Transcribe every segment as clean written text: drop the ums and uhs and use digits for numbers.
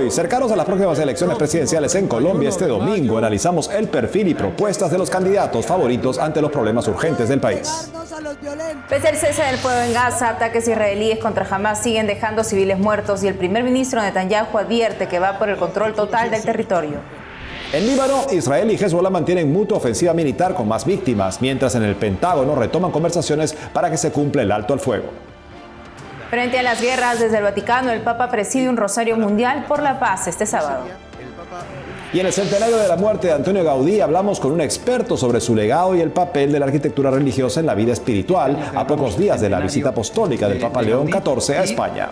hoy, cercanos a las próximas elecciones presidenciales en Colombia este domingo, analizamos el perfil y propuestas de los candidatos favoritos ante los problemas urgentes del país. Pese al cese del fuego en Gaza, ataques israelíes contra Hamas siguen dejando civiles muertos y el primer ministro Netanyahu advierte que va por el control total del territorio. En Líbano, Israel y Hezbollah mantienen mutua ofensiva militar con más víctimas, mientras en el Pentágono retoman conversaciones para que se cumpla el alto al fuego. Frente a las guerras, desde el Vaticano, el Papa preside un rosario mundial por la paz este sábado. Y en el centenario de la muerte de Antonio Gaudí hablamos con un experto sobre su legado y el papel de la arquitectura religiosa en la vida espiritual a pocos días de la visita apostólica del Papa León XIV a España.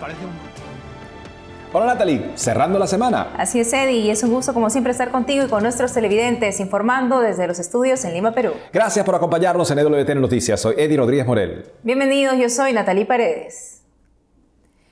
Hola Natalie, cerrando la semana. Así es, Eddie, y es un gusto como siempre estar contigo y con nuestros televidentes informando desde los estudios en Lima, Perú. Gracias por acompañarnos en EWTN Noticias. Soy Eddie Rodríguez Morel. Bienvenidos, yo soy Natalie Paredes.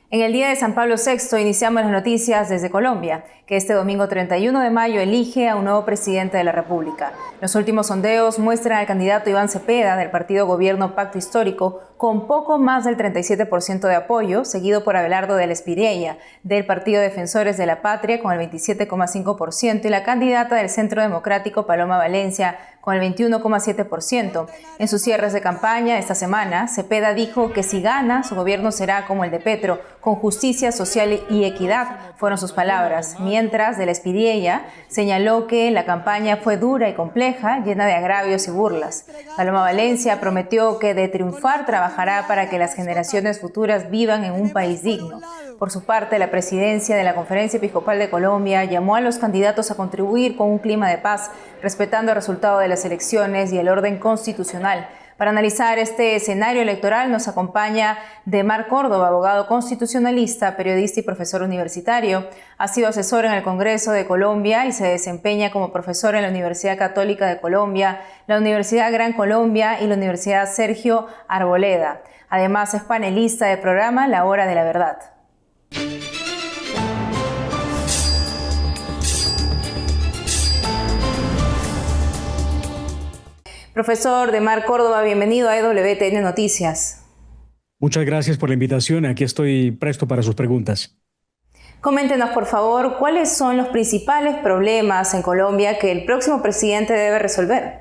En el día de San Pablo VI iniciamos las noticias desde Colombia, que este domingo 31 de mayo elige a un nuevo presidente de la República. Los últimos sondeos muestran al candidato Iván Cepeda del partido Gobierno Pacto Histórico con poco más del 37% de apoyo, seguido por Abelardo del Espiriella del Partido Defensores de la Patria con el 27,5% y la candidata del Centro Democrático Paloma Valencia con el 21,7%. En sus cierres de campaña esta semana, Cepeda dijo que si gana, su gobierno será como el de Petro, con justicia social y equidad, fueron sus palabras. Mientras, del Espiriella señaló que la campaña fue dura y compleja, llena de agravios y burlas. Paloma Valencia prometió que de triunfar trabajará para que las generaciones futuras vivan en un país digno. Por su parte, la presidencia de la Conferencia Episcopal de Colombia llamó a los candidatos a contribuir con un clima de paz, respetando el resultado de las elecciones y el orden constitucional. Para analizar este escenario electoral nos acompaña Demar Córdoba, abogado constitucionalista, periodista y profesor universitario. Ha sido asesor en el Congreso de Colombia y se desempeña como profesor en la Universidad Católica de Colombia, la Universidad Gran Colombia y la Universidad Sergio Arboleda. Además es panelista del programa La Hora de la Verdad. Profesor Demar Córdoba, bienvenido a EWTN Noticias. Muchas gracias por la invitación. Aquí estoy presto para sus preguntas. Coméntenos, por favor, ¿cuáles son los principales problemas en Colombia que el próximo presidente debe resolver?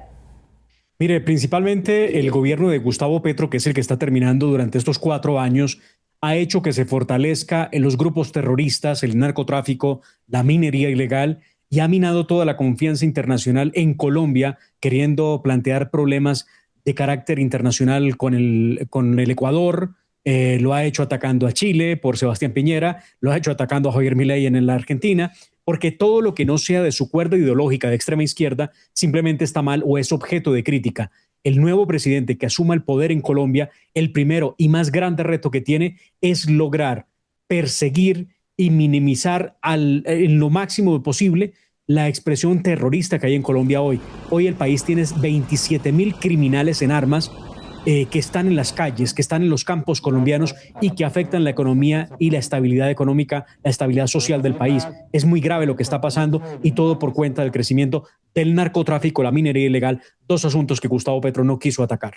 Mire, principalmente el gobierno de Gustavo Petro, que es el que está terminando durante estos 4 años, ha hecho que se fortalezca en los grupos terroristas, el narcotráfico, la minería ilegal, y ha minado toda la confianza internacional en Colombia, queriendo plantear problemas de carácter internacional con el Ecuador. Lo ha hecho atacando a Chile por Sebastián Piñera, lo ha hecho atacando a Javier Milei en la Argentina, porque todo lo que no sea de su cuerda ideológica de extrema izquierda simplemente está mal o es objeto de crítica. El nuevo presidente que asuma el poder en Colombia, el primero y más grande reto que tiene es lograr perseguir y minimizar en lo máximo posible la expresión terrorista que hay en Colombia hoy. Hoy el país tiene 27.000 criminales en armas que están en las calles, que están en los campos colombianos y que afectan la economía y la estabilidad económica, la estabilidad social del país. Es muy grave lo que está pasando y todo por cuenta del crecimiento del narcotráfico, la minería ilegal, 2 asuntos que Gustavo Petro no quiso atacar.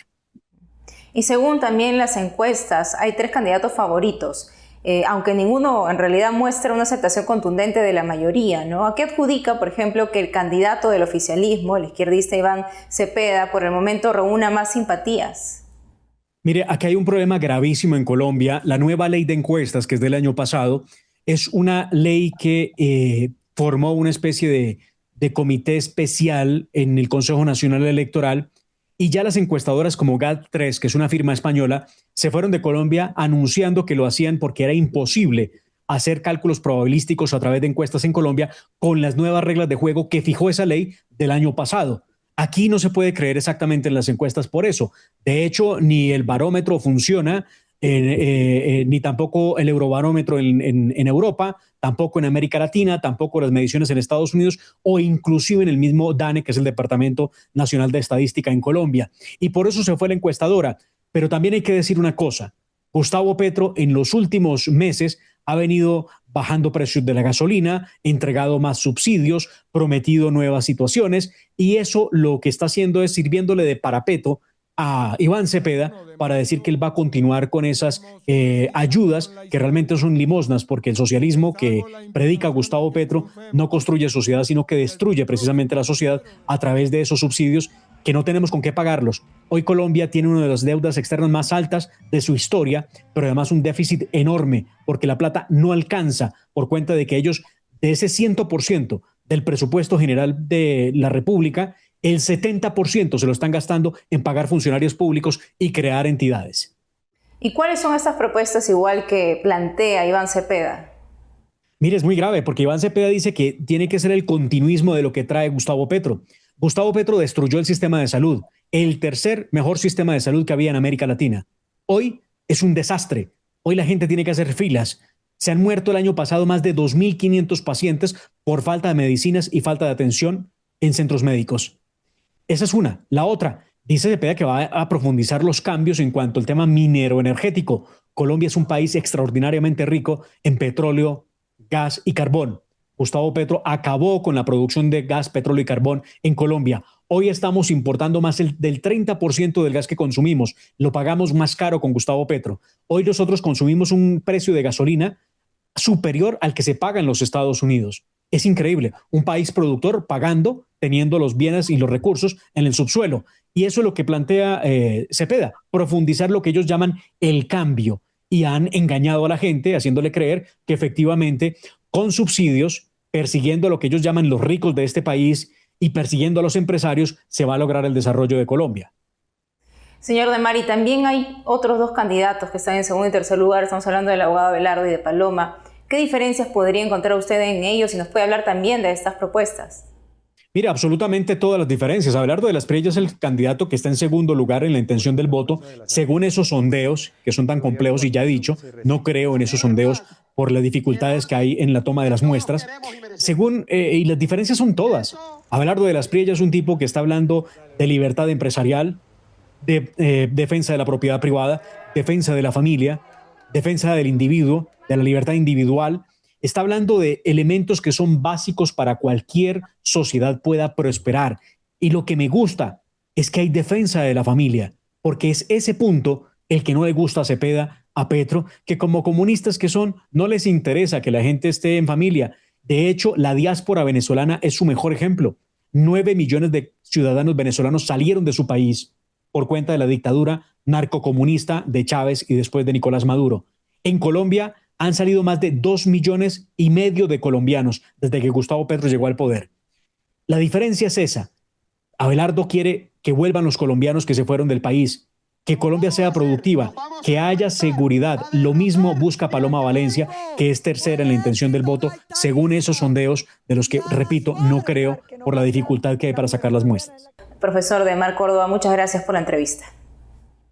Y según también las encuestas, hay 3 candidatos favoritos. Aunque ninguno en realidad muestra una aceptación contundente de la mayoría, ¿no? ¿A qué adjudica, por ejemplo, que el candidato del oficialismo, el izquierdista Iván Cepeda, por el momento reúna más simpatías? Mire, aquí hay un problema gravísimo en Colombia. La nueva ley de encuestas, que es del año pasado, es una ley que formó una especie de comité especial en el Consejo Nacional Electoral. Y ya las encuestadoras como GAD3, que es una firma española, se fueron de Colombia anunciando que lo hacían porque era imposible hacer cálculos probabilísticos a través de encuestas en Colombia con las nuevas reglas de juego que fijó esa ley del año pasado. Aquí no se puede creer exactamente en las encuestas por eso. De hecho, ni el barómetro funciona, ni tampoco el eurobarómetro en Europa, tampoco en América Latina, tampoco las mediciones en Estados Unidos o inclusive en el mismo DANE, que es el Departamento Nacional de Estadística en Colombia. Y por eso se fue la encuestadora. Pero también hay que decir una cosa. Gustavo Petro en los últimos meses ha venido bajando precios de la gasolina, entregado más subsidios, prometido nuevas situaciones y eso lo que está haciendo es sirviéndole de parapeto a Iván Cepeda para decir que él va a continuar con esas ayudas que realmente son limosnas, porque el socialismo que predica Gustavo Petro no construye sociedad, sino que destruye precisamente la sociedad a través de esos subsidios que no tenemos con qué pagarlos. Hoy Colombia tiene una de las deudas externas más altas de su historia, pero además un déficit enorme, porque la plata no alcanza por cuenta de que ellos, de ese 100% del presupuesto general de la República, el 70% se lo están gastando en pagar funcionarios públicos y crear entidades. ¿Y cuáles son estas propuestas igual que plantea Iván Cepeda? Mire, es muy grave porque Iván Cepeda dice que tiene que ser el continuismo de lo que trae Gustavo Petro. Gustavo Petro destruyó el sistema de salud, el tercer mejor sistema de salud que había en América Latina. Hoy es un desastre. Hoy la gente tiene que hacer filas. Se han muerto el año pasado más de 2.500 pacientes por falta de medicinas y falta de atención en centros médicos. Esa es una. La otra, dice Cepeda que va a profundizar los cambios en cuanto al tema minero energético. Colombia es un país extraordinariamente rico en petróleo, gas y carbón. Gustavo Petro acabó con la producción de gas, petróleo y carbón en Colombia. Hoy estamos importando más del 30% del gas que consumimos. Lo pagamos más caro con Gustavo Petro. Hoy nosotros consumimos un precio de gasolina superior al que se paga en los Estados Unidos. Es increíble. Un país productor pagando, teniendo los bienes y los recursos en el subsuelo. Y eso es lo que plantea Cepeda, profundizar lo que ellos llaman el cambio. Y han engañado a la gente haciéndole creer que efectivamente con subsidios, persiguiendo lo que ellos llaman los ricos de este país y persiguiendo a los empresarios, se va a lograr el desarrollo de Colombia. Señor De Mari, también hay otros dos candidatos que están en segundo y tercer lugar. Estamos hablando del abogado Abelardo y de Paloma. ¿Qué diferencias podría encontrar usted en ellos? Y nos puede hablar también de estas propuestas. Mira, absolutamente todas las diferencias. Abelardo de las Prietas es el candidato que está en segundo lugar en la intención del voto, según esos sondeos, que son tan complejos y ya he dicho, no creo en esos sondeos por las dificultades que hay en la toma de las muestras. Y las diferencias son todas. Abelardo de las Prietas es un tipo que está hablando de libertad empresarial, de defensa de la propiedad privada, defensa de la familia, defensa del individuo, de la libertad individual. Está hablando de elementos que son básicos para cualquier sociedad pueda prosperar. Y lo que me gusta es que hay defensa de la familia, porque es ese punto el que no le gusta a Cepeda, a Petro, que como comunistas que son, no les interesa que la gente esté en familia. De hecho, la diáspora venezolana es su mejor ejemplo. 9 millones de ciudadanos venezolanos salieron de su país por cuenta de la dictadura narcocomunista de Chávez y después de Nicolás Maduro. En Colombia han salido más de 2,5 millones de colombianos desde que Gustavo Petro llegó al poder. La diferencia es esa. Abelardo quiere que vuelvan los colombianos que se fueron del país, que Colombia sea productiva, que haya seguridad. Lo mismo busca Paloma Valencia, que es tercera en la intención del voto, según esos sondeos de los que, repito, no creo por la dificultad que hay para sacar las muestras. Profesor Demar Córdoba, muchas gracias por la entrevista.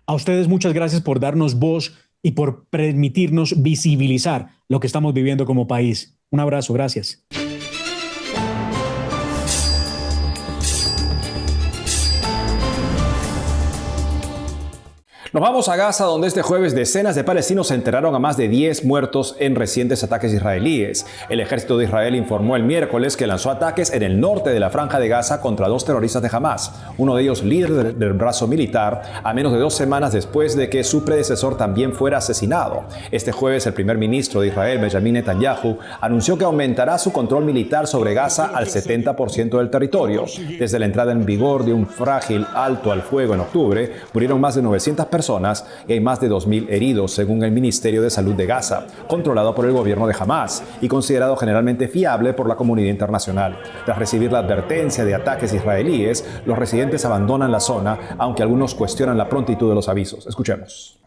A ustedes muchas gracias por darnos voz y por permitirnos visibilizar lo que estamos viviendo como país. Un abrazo, gracias. Nos vamos a Gaza, donde este jueves decenas de palestinos se enteraron a más de 10 muertos en recientes ataques israelíes. El ejército de Israel informó el miércoles que lanzó ataques en el norte de la franja de Gaza contra 2 terroristas de Hamás, uno de ellos líder del brazo militar, a menos de 2 semanas después de que su predecesor también fuera asesinado. Este jueves, el primer ministro de Israel, Benjamin Netanyahu, anunció que aumentará su control militar sobre Gaza al 70% del territorio. Desde la entrada en vigor de un frágil alto al fuego en octubre, murieron más de 900 personas y hay más de 2,000 heridos, según el Ministerio de Salud de Gaza, controlado por el gobierno de Hamás y considerado generalmente fiable por la comunidad internacional. Tras recibir la advertencia de ataques israelíes, los residentes abandonan la zona, aunque algunos cuestionan la prontitud de los avisos. Escuchemos.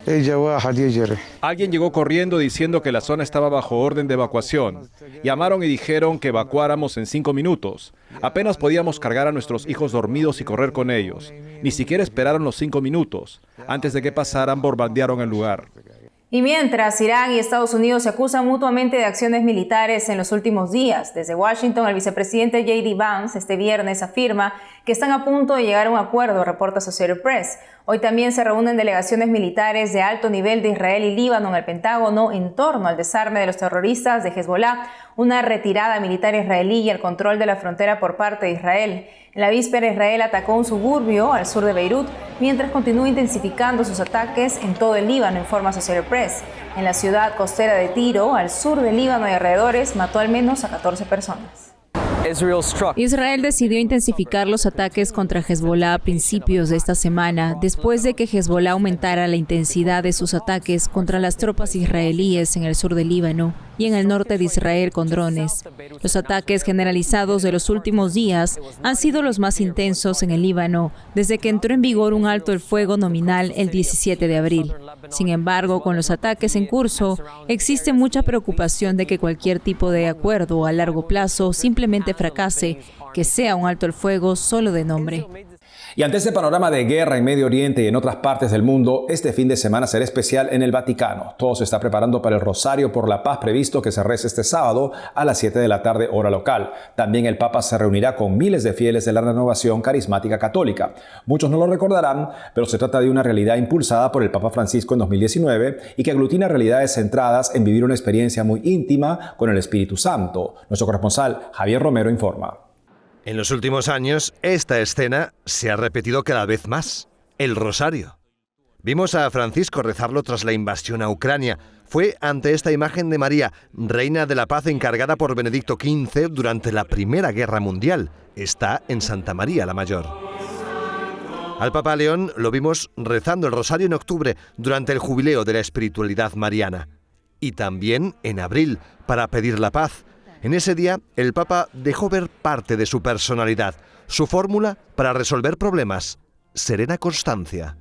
Alguien llegó corriendo diciendo que la zona estaba bajo orden de evacuación. Llamaron y dijeron que evacuáramos en 5 minutos. Apenas podíamos cargar a nuestros hijos dormidos y correr con ellos. Ni siquiera esperaron los 5 minutos. Antes de que pasaran, bombardearon el lugar. Y mientras Irán y Estados Unidos se acusan mutuamente de acciones militares en los últimos días, desde Washington el vicepresidente J.D. Vance este viernes afirma que están a punto de llegar a un acuerdo, reporta Associated Press. Hoy también se reúnen delegaciones militares de alto nivel de Israel y Líbano en el Pentágono en torno al desarme de los terroristas de Hezbollah, una retirada militar israelí y el control de la frontera por parte de Israel. En la víspera, Israel atacó un suburbio al sur de Beirut, mientras continúa intensificando sus ataques en todo el Líbano, informa Associated Press. En la ciudad costera de Tiro, al sur del Líbano y alrededores, mató al menos a 14 personas. Israel decidió intensificar los ataques contra Hezbollah a principios de esta semana, después de que Hezbollah aumentara la intensidad de sus ataques contra las tropas israelíes en el sur del Líbano y en el norte de Israel con drones. Los ataques generalizados de los últimos días han sido los más intensos en el Líbano desde que entró en vigor un alto el fuego nominal el 17 de abril. Sin embargo, con los ataques en curso, existe mucha preocupación de que cualquier tipo de acuerdo a largo plazo simplemente fracase, que sea un alto el fuego solo de nombre. Y ante este panorama de guerra en Medio Oriente y en otras partes del mundo, este fin de semana será especial en el Vaticano. Todo se está preparando para el Rosario por la Paz previsto que se rece este sábado a las 7 de la tarde hora local. También el Papa se reunirá con miles de fieles de la Renovación Carismática Católica. Muchos no lo recordarán, pero se trata de una realidad impulsada por el Papa Francisco en 2019 y que aglutina realidades centradas en vivir una experiencia muy íntima con el Espíritu Santo. Nuestro corresponsal Javier Romero informa. En los últimos años, esta escena se ha repetido cada vez más. El Rosario. Vimos a Francisco rezarlo tras la invasión a Ucrania. Fue ante esta imagen de María, reina de la paz encargada por Benedicto XV durante la Primera Guerra Mundial. Está en Santa María la Mayor. Al Papa León lo vimos rezando el Rosario en octubre durante el jubileo de la espiritualidad mariana. Y también en abril, para pedir la paz. En ese día, el Papa dejó ver parte de su personalidad, su fórmula para resolver problemas: serena constancia.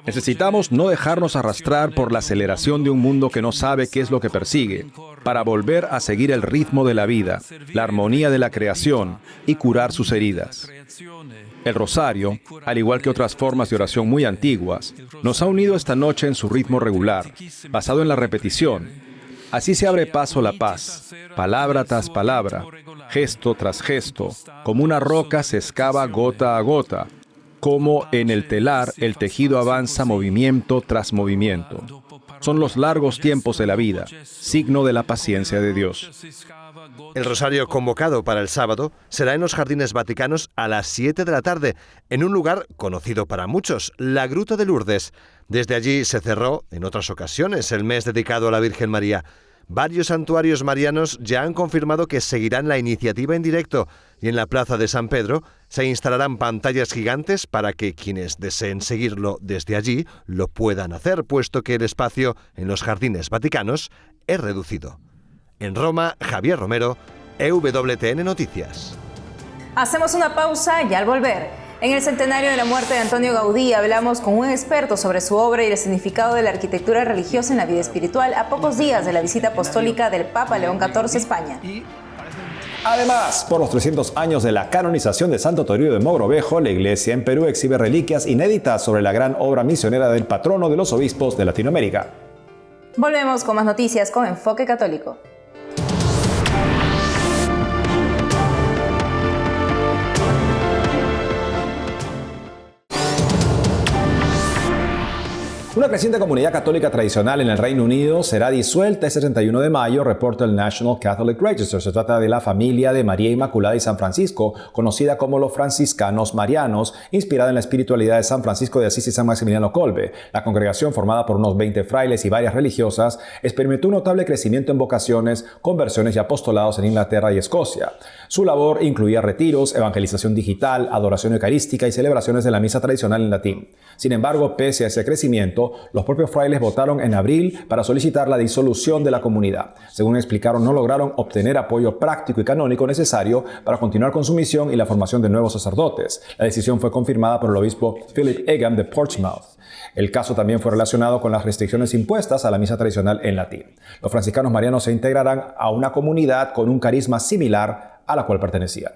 Necesitamos no dejarnos arrastrar por la aceleración de un mundo que no sabe qué es lo que persigue, para volver a seguir el ritmo de la vida, la armonía de la creación y curar sus heridas. El Rosario, al igual que otras formas de oración muy antiguas, nos ha unido esta noche en su ritmo regular, basado en la repetición. Así se abre paso la paz, palabra tras palabra, gesto tras gesto, como una roca se excava gota a gota, como en el telar el tejido avanza movimiento tras movimiento. Son los largos tiempos de la vida, signo de la paciencia de Dios. El Rosario convocado para el sábado será en los Jardines Vaticanos a las 7 de la tarde, en un lugar conocido para muchos, la Gruta de Lourdes. Desde allí se cerró, en otras ocasiones, el mes dedicado a la Virgen María. Varios santuarios marianos ya han confirmado que seguirán la iniciativa en directo y en la Plaza de San Pedro se instalarán pantallas gigantes para que quienes deseen seguirlo desde allí lo puedan hacer, puesto que el espacio en los Jardines Vaticanos es reducido. En Roma, Javier Romero, EWTN Noticias. Hacemos una pausa y al volver, en el centenario de la muerte de Antonio Gaudí, hablamos con un experto sobre su obra y el significado de la arquitectura religiosa en la vida espiritual a pocos días de la visita apostólica del Papa León XIV a España. Además, por los 300 años de la canonización de Santo Toribio de Mogrovejo, la Iglesia en Perú exhibe reliquias inéditas sobre la gran obra misionera del patrono de los obispos de Latinoamérica. Volvemos con más noticias con Enfoque Católico. Una creciente comunidad católica tradicional en el Reino Unido será disuelta este 31 de mayo, reporta el National Catholic Register. Se trata de la familia de María Inmaculada y San Francisco, conocida como los franciscanos marianos, inspirada en la espiritualidad de San Francisco de Asís y San Maximiliano Kolbe. La congregación, formada por unos 20 frailes y varias religiosas, experimentó un notable crecimiento en vocaciones, conversiones y apostolados en Inglaterra y Escocia. Su labor incluía retiros, evangelización digital, adoración eucarística y celebraciones de la misa tradicional en latín. Sin embargo, pese a ese crecimiento, los propios frailes votaron en abril para solicitar la disolución de la comunidad. Según explicaron, no lograron obtener apoyo práctico y canónico necesario para continuar con su misión y la formación de nuevos sacerdotes. La decisión fue confirmada por el obispo Philip Egham de Portsmouth. El caso también fue relacionado con las restricciones impuestas a la misa tradicional en latín. Los franciscanos marianos se integrarán a una comunidad con un carisma similar a la cual pertenecían.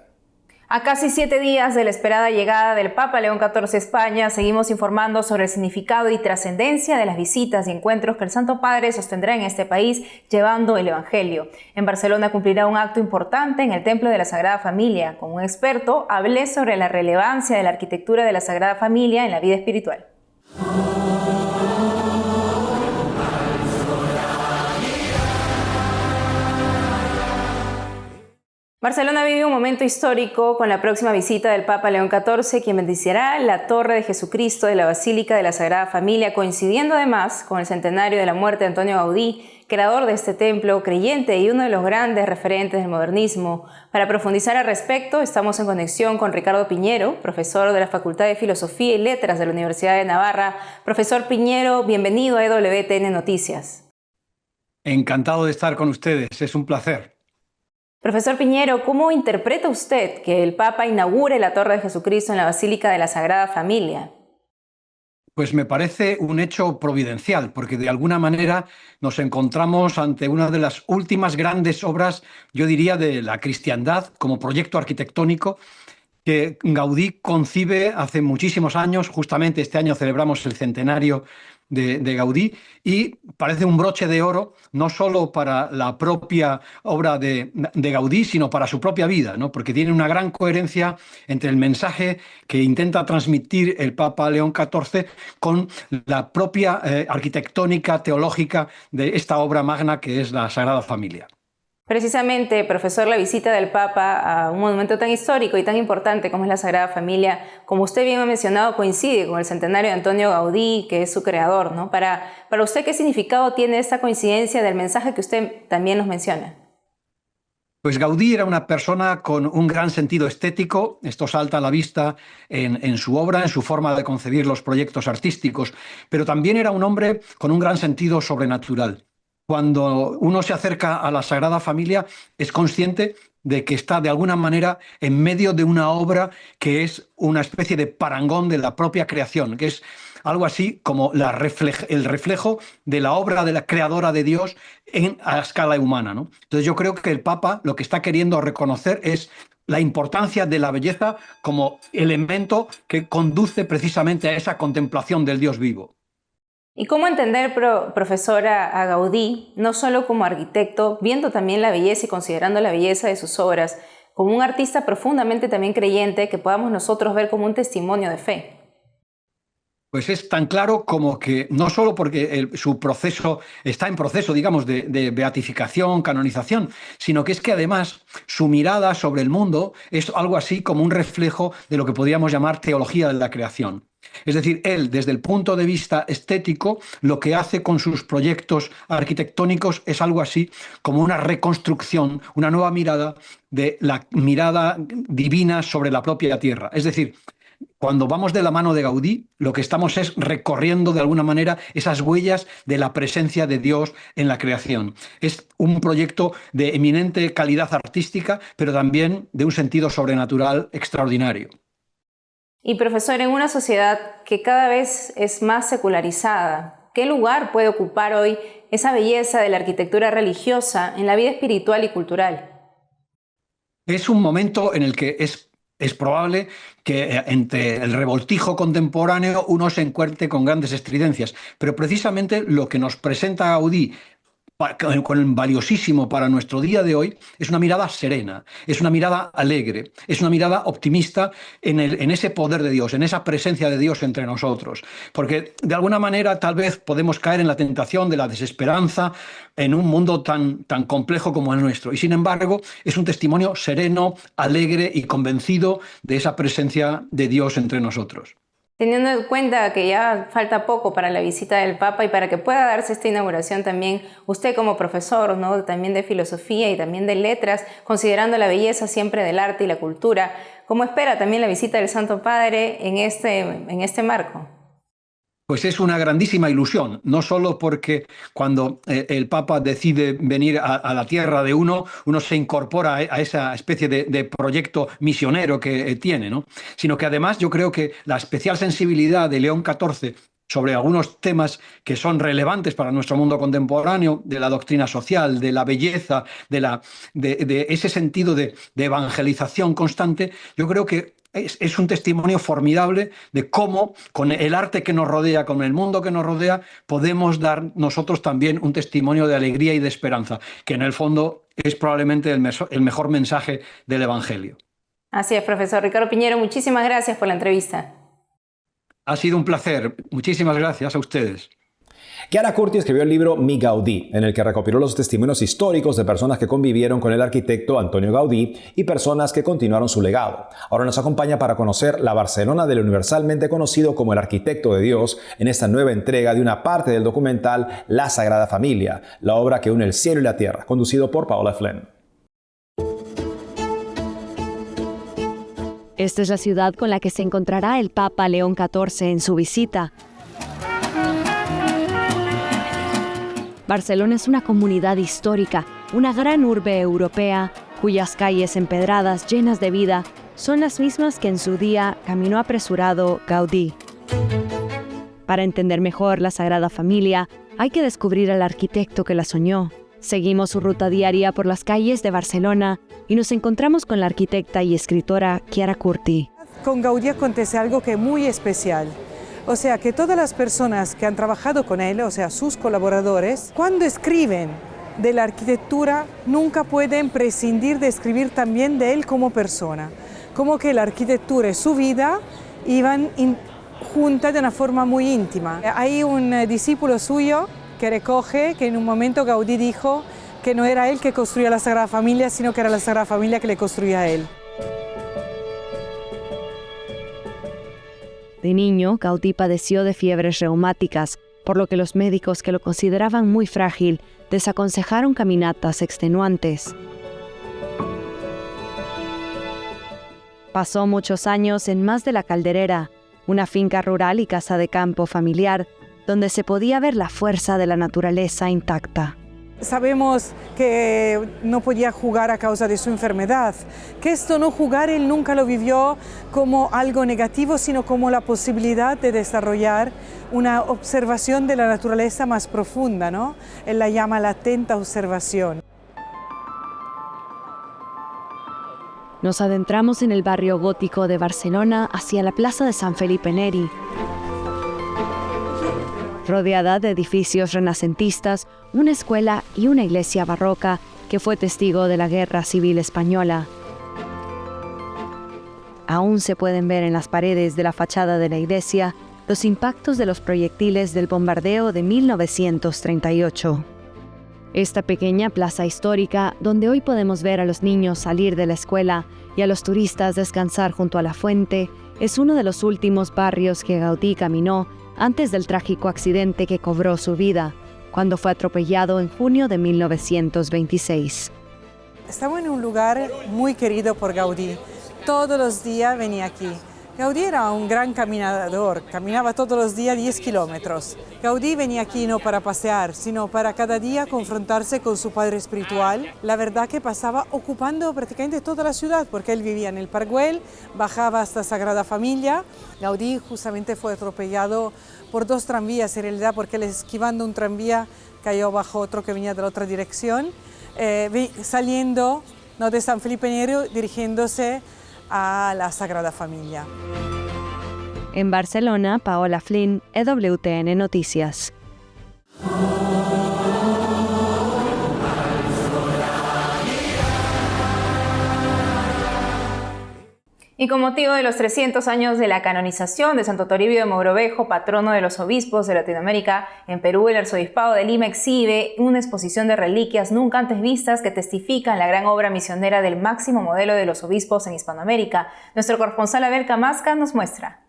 A casi 7 días de la esperada llegada del Papa León XIV a España, seguimos informando sobre el significado y trascendencia de las visitas y encuentros que el Santo Padre sostendrá en este país llevando el Evangelio. En Barcelona cumplirá un acto importante en el Templo de la Sagrada Familia. Con un experto hablé sobre la relevancia de la arquitectura de la Sagrada Familia en la vida espiritual. Barcelona vive un momento histórico con la próxima visita del Papa León XIV, quien bendecirá la Torre de Jesucristo de la Basílica de la Sagrada Familia, coincidiendo además con el centenario de la muerte de Antonio Gaudí, creador de este templo, creyente y uno de los grandes referentes del modernismo. Para profundizar al respecto, estamos en conexión con Ricardo Piñero, profesor de la Facultad de Filosofía y Letras de la Universidad de Navarra. Profesor Piñero, bienvenido a EWTN Noticias. Encantado de estar con ustedes, es un placer. Profesor Piñero, ¿cómo interpreta usted que el Papa inaugure la Torre de Jesucristo en la Basílica de la Sagrada Familia? Pues me parece un hecho providencial, porque de alguna manera nos encontramos ante una de las últimas grandes obras, yo diría, de la cristiandad como proyecto arquitectónico que Gaudí concibe hace muchísimos años. Justamente este año celebramos el centenario de Gaudí, y parece un broche de oro no solo para la propia obra de Gaudí, sino para su propia vida, ¿no? Porque tiene una gran coherencia entre el mensaje que intenta transmitir el Papa León XIV con la propia arquitectónica teológica de esta obra magna que es la Sagrada Familia. Precisamente, profesor, la visita del Papa a un monumento tan histórico y tan importante como es la Sagrada Familia, como usted bien ha mencionado, coincide con el centenario de Antonio Gaudí, que es su creador, ¿no? Para usted, ¿qué significado tiene esta coincidencia del mensaje que usted también nos menciona? Pues Gaudí era una persona con un gran sentido estético. Esto salta a la vista en su obra, en su forma de concebir los proyectos artísticos, pero también era un hombre con un gran sentido sobrenatural. Cuando uno se acerca a la Sagrada Familia, es consciente de que está de alguna manera en medio de una obra que es una especie de parangón de la propia creación, que es algo así como el reflejo de la obra de la creadora de Dios a escala humana, ¿no? Entonces yo creo que el Papa lo que está queriendo reconocer es la importancia de la belleza como elemento que conduce precisamente a esa contemplación del Dios vivo. ¿Y cómo entender, profesora, a Gaudí, no solo como arquitecto, viendo también la belleza y considerando la belleza de sus obras, como un artista profundamente también creyente que podamos nosotros ver como un testimonio de fe? Pues es tan claro como que no solo porque su proceso está en proceso, digamos, de beatificación, canonización, sino que es que además su mirada sobre el mundo es algo así como un reflejo de lo que podríamos llamar teología de la creación. Es decir, él, desde el punto de vista estético, lo que hace con sus proyectos arquitectónicos es algo así como una reconstrucción, una nueva mirada de la mirada divina sobre la propia tierra. Es decir, cuando vamos de la mano de Gaudí, lo que estamos es recorriendo de alguna manera esas huellas de la presencia de Dios en la creación. Es un proyecto de eminente calidad artística, pero también de un sentido sobrenatural extraordinario. Y profesor, en una sociedad que cada vez es más secularizada, ¿qué lugar puede ocupar hoy esa belleza de la arquitectura religiosa en la vida espiritual y cultural? Es un momento en el que es probable que entre el revoltijo contemporáneo uno se encuentre con grandes estridencias, pero precisamente lo que nos presenta Gaudí con valiosísimo para nuestro día de hoy es una mirada serena, es una mirada alegre, es una mirada optimista en ese poder de Dios, en esa presencia de Dios entre nosotros. Porque de alguna manera tal vez podemos caer en la tentación de la desesperanza en un mundo tan complejo como el nuestro. Y sin embargo es un testimonio sereno, alegre y convencido de esa presencia de Dios entre nosotros. Teniendo en cuenta que ya falta poco para la visita del Papa y para que pueda darse esta inauguración también, usted como profesor, ¿no?, también de filosofía y también de letras, considerando la belleza siempre del arte y la cultura, ¿cómo espera también la visita del Santo Padre en este marco? Pues es una grandísima ilusión, no solo porque cuando el Papa decide venir a la tierra de uno se incorpora a esa especie de proyecto misionero que tiene, ¿no? Sino que además yo creo que la especial sensibilidad de León XIV sobre algunos temas que son relevantes para nuestro mundo contemporáneo, de la doctrina social, de la belleza, de ese sentido de evangelización constante, yo creo que es un testimonio formidable de cómo con el arte que nos rodea, con el mundo que nos rodea, podemos dar nosotros también un testimonio de alegría y de esperanza, que en el fondo es probablemente el mejor mensaje del Evangelio. Así es, profesor Ricardo Piñero, muchísimas gracias por la entrevista. Ha sido un placer. Muchísimas gracias a ustedes. Chiara Curti escribió el libro Mi Gaudí, en el que recopiló los testimonios históricos de personas que convivieron con el arquitecto Antonio Gaudí y personas que continuaron su legado. Ahora nos acompaña para conocer la Barcelona del universalmente conocido como el arquitecto de Dios en esta nueva entrega de una parte del documental La Sagrada Familia, la obra que une el cielo y la tierra, conducido por Paola Flynn. Esta es la ciudad con la que se encontrará el Papa León XIV en su visita. Barcelona es una comunidad histórica, una gran urbe europea, cuyas calles empedradas llenas de vida son las mismas que en su día caminó apresurado Gaudí. Para entender mejor la Sagrada Familia, hay que descubrir al arquitecto que la soñó. Seguimos su ruta diaria por las calles de Barcelona y nos encontramos con la arquitecta y escritora Chiara Curti. Con Gaudí acontece algo que es muy especial. O sea, que todas las personas que han trabajado con él, o sea, sus colaboradores, cuando escriben de la arquitectura, nunca pueden prescindir de escribir también de él como persona. Como que la arquitectura y su vida iban juntas de una forma muy íntima. Hay un discípulo suyo que recoge que en un momento Gaudí dijo que no era él que construía la Sagrada Familia, sino que era la Sagrada Familia que le construía a él. De niño, Gaudí padeció de fiebres reumáticas, por lo que los médicos que lo consideraban muy frágil desaconsejaron caminatas extenuantes. Pasó muchos años en Mas de la Calderera, una finca rural y casa de campo familiar, donde se podía ver la fuerza de la naturaleza intacta. Sabemos que no podía jugar a causa de su enfermedad, que esto no jugar él nunca lo vivió como algo negativo, sino como la posibilidad de desarrollar una observación de la naturaleza más profunda, ¿no? Él la llama la atenta observación. Nos adentramos en el barrio gótico de Barcelona hacia la plaza de San Felipe Neri. Rodeada de edificios renacentistas, una escuela y una iglesia barroca que fue testigo de la Guerra Civil Española. Aún se pueden ver en las paredes de la fachada de la iglesia los impactos de los proyectiles del bombardeo de 1938. Esta pequeña plaza histórica, donde hoy podemos ver a los niños salir de la escuela y a los turistas descansar junto a la fuente, es uno de los últimos barrios que Gaudí caminó antes del trágico accidente que cobró su vida, cuando fue atropellado en junio de 1926. Estamos en un lugar muy querido por Gaudí. Todos los días venía aquí. Gaudí era un gran caminador, caminaba todos los días 10 kilómetros. Gaudí venía aquí no para pasear, sino para cada día confrontarse con su padre espiritual. La verdad que pasaba ocupando prácticamente toda la ciudad, porque él vivía en el Parguel, bajaba hasta Sagrada Familia. Gaudí justamente fue atropellado por 2 tranvías, en realidad, porque él esquivando un tranvía cayó bajo otro que venía de la otra dirección, saliendo de San Felipe Neri, dirigiéndose a la Sagrada Familia. En Barcelona, Paola Flynn, EWTN Noticias. Y con motivo de los 300 años de la canonización de Santo Toribio de Mogrovejo, patrono de los obispos de Latinoamérica, en Perú el Arzobispado de Lima exhibe una exposición de reliquias nunca antes vistas que testifican la gran obra misionera del máximo modelo de los obispos en Hispanoamérica. Nuestro corresponsal Abel Camasca nos muestra.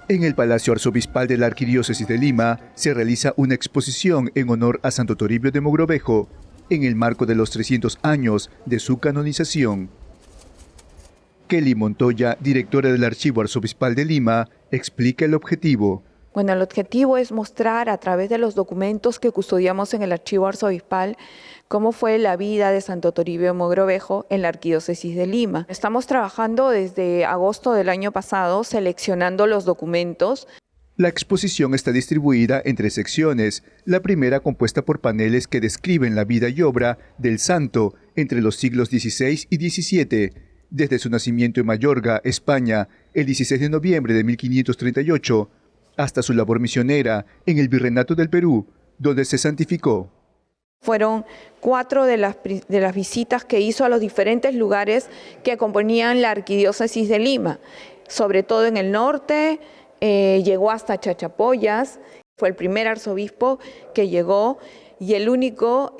En el Palacio Arzobispal de la Arquidiócesis de Lima se realiza una exposición en honor a Santo Toribio de Mogrovejo, en el marco de los 300 años de su canonización. Kelly Montoya, directora del Archivo Arzobispal de Lima, explica el objetivo. Bueno, el objetivo es mostrar a través de los documentos que custodiamos en el archivo arzobispal cómo fue la vida de Santo Toribio de Mogrovejo en la Arquidiócesis de Lima. Estamos trabajando desde agosto del año pasado seleccionando los documentos. La exposición está distribuida en 3 secciones, la primera compuesta por paneles que describen la vida y obra del santo entre los siglos XVI y XVII, desde su nacimiento en Mayorga, España, el 16 de noviembre de 1538, hasta su labor misionera en el Virreinato del Perú, donde se santificó. Fueron 4 de las visitas que hizo a los diferentes lugares que componían la Arquidiócesis de Lima, sobre todo en el norte, llegó hasta Chachapoyas, fue el primer arzobispo que llegó y el único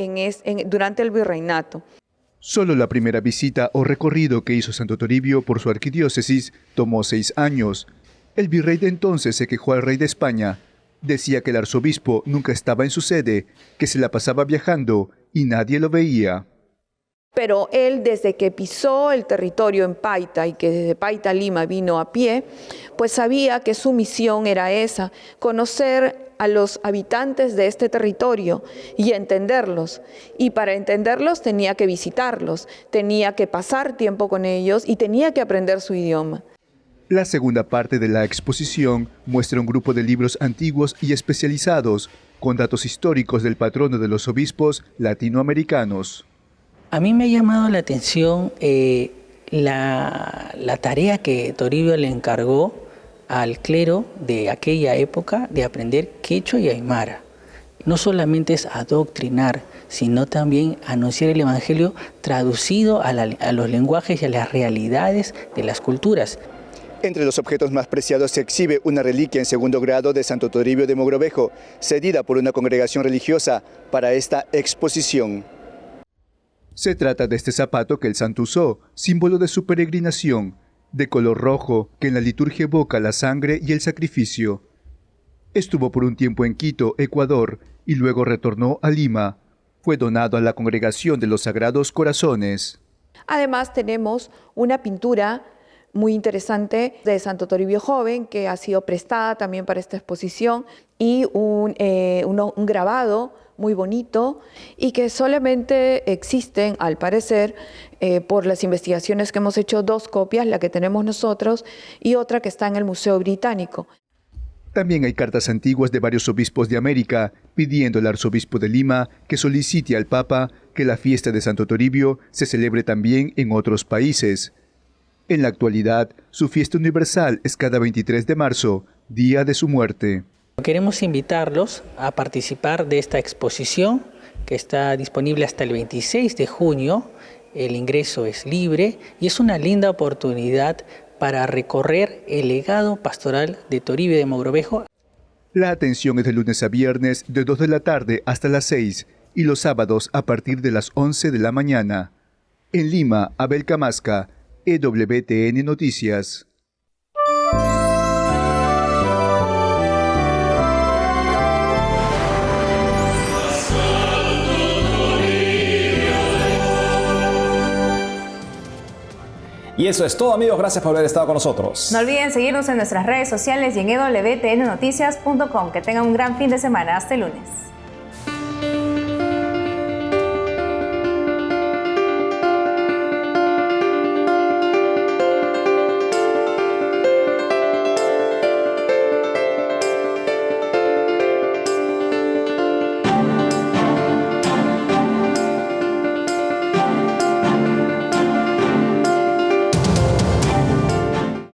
durante el Virreinato. Solo la primera visita o recorrido que hizo Santo Toribio por su arquidiócesis tomó 6 años. El virrey de entonces se quejó al rey de España. Decía que el arzobispo nunca estaba en su sede, que se la pasaba viajando y nadie lo veía. Pero él, desde que pisó el territorio en Paita y que desde Paita a Lima vino a pie, pues sabía que su misión era esa, conocer a los habitantes de este territorio y entenderlos. Y para entenderlos tenía que visitarlos, tenía que pasar tiempo con ellos y tenía que aprender su idioma. La segunda parte de la exposición muestra un grupo de libros antiguos y especializados, con datos históricos del patrono de los obispos latinoamericanos. A mí me ha llamado la atención la tarea que Toribio le encargó al clero de aquella época de aprender quechua y aymara. No solamente es adoctrinar, sino también anunciar el Evangelio traducido a los lenguajes y a las realidades de las culturas. Entre los objetos más preciados se exhibe una reliquia en 2º grado de Santo Toribio de Mogrovejo, cedida por una congregación religiosa para esta exposición. Se trata de este zapato que el santo usó, símbolo de su peregrinación, de color rojo, que en la liturgia evoca la sangre y el sacrificio. Estuvo por un tiempo en Quito, Ecuador, y luego retornó a Lima. Fue donado a la Congregación de los Sagrados Corazones. Además tenemos una pintura muy interesante de Santo Toribio joven que ha sido prestada también para esta exposición y un grabado muy bonito y que solamente existen, al parecer, por las investigaciones que hemos hecho, 2 copias, la que tenemos nosotros y otra que está en el Museo Británico. También hay cartas antiguas de varios obispos de América pidiendo al arzobispo de Lima que solicite al Papa que la fiesta de Santo Toribio se celebre también en otros países. En la actualidad, su fiesta universal es cada 23 de marzo, día de su muerte. Queremos invitarlos a participar de esta exposición que está disponible hasta el 26 de junio. El ingreso es libre y es una linda oportunidad para recorrer el legado pastoral de Toribio de Mogrovejo. La atención es de lunes a viernes de 2 de la tarde hasta las 6 y los sábados a partir de las 11 de la mañana. En Lima, Abel Camasca, EWTN Noticias. Y eso es todo, amigos. Gracias por haber estado con nosotros. No olviden seguirnos en nuestras redes sociales y en ewtnnoticias.com. Que tengan un gran fin de semana. Hasta el lunes.